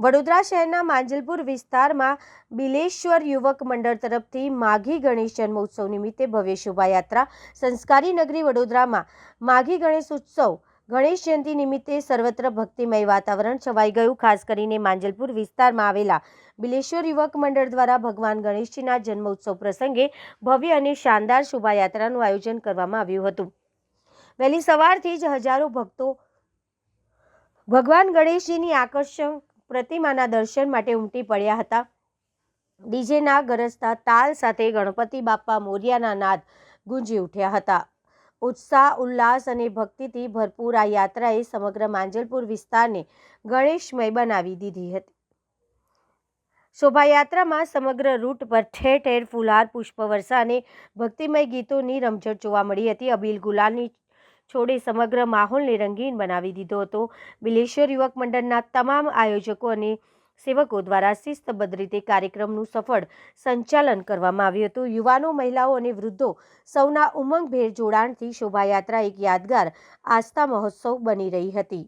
વડોદરા શહેરના માંજલપુર વિસ્તારમાં બિલેશ્વર યુવક મંડળ તરફથી માઘી ગણેશ જન્મોત્સવ નિમિત્તે ભવ્ય શોભાયાત્રા સંસ્કારી નગરી વડોદરામાં માઘી ગણેશ ઉત્સવ ગણેશ જયંતિ નિમિત્તે સર્વત્ર ભક્તિમય વાતાવરણ છવાઈ ગયું। ખાસ કરીને માંજલપુર વિસ્તારમાં આવેલા બિલેશ્વર યુવક મંડળ દ્વારા ભગવાન ગણેશજીના જન્મોત્સવ પ્રસંગે ભવ્ય અને શાનદાર શોભાયાત્રાનું આયોજન કરવામાં આવ્યું હતું। વહેલી સવારથી જ હજારો ભક્તો ભગવાન ગણેશજીની આકર્ષક પ્રતિમાના દર્શન માટે ઉમટી પડ્યા હતા। ડીજેના ગરજતા તાલ સાથે ગણપતિ બાપ્પા મોરિયાના નાદ ગુંજી ઉઠ્યા હતા। ઉત્સાહ, ઉલ્લાસ અને ભક્તિથી ભરપૂર આ યાત્રાએ સમગ્ર માંજલપુર વિસ્તારને ગણેશમય બનાવી દીધી હતી। શોભાયાત્રામાં સમગ્ર રૂટ પર ઠેર ઠેર ફુલહાર, પુષ્પવર્ષા અને ભક્તિમય ગીતોની રમઝટ જોવા મળી હતી। અબીલ ગુલાલની છોડે સમગ્ર માહોલને રંગીન બનાવી દીધો હતો। બિલેશ્વર યુવક મંડળના તમામ આયોજકો અને સેવકો દ્વારા શિસ્તબદ્ધ રીતે કાર્યક્રમનું સફળ સંચાલન કરવામાં આવ્યું હતું। યુવાનો, મહિલાઓ અને વૃદ્ધો સૌના ઉમંગભેર જોડાણથી શોભાયાત્રા એક યાદગાર આસ્થા મહોત્સવ બની રહી હતી।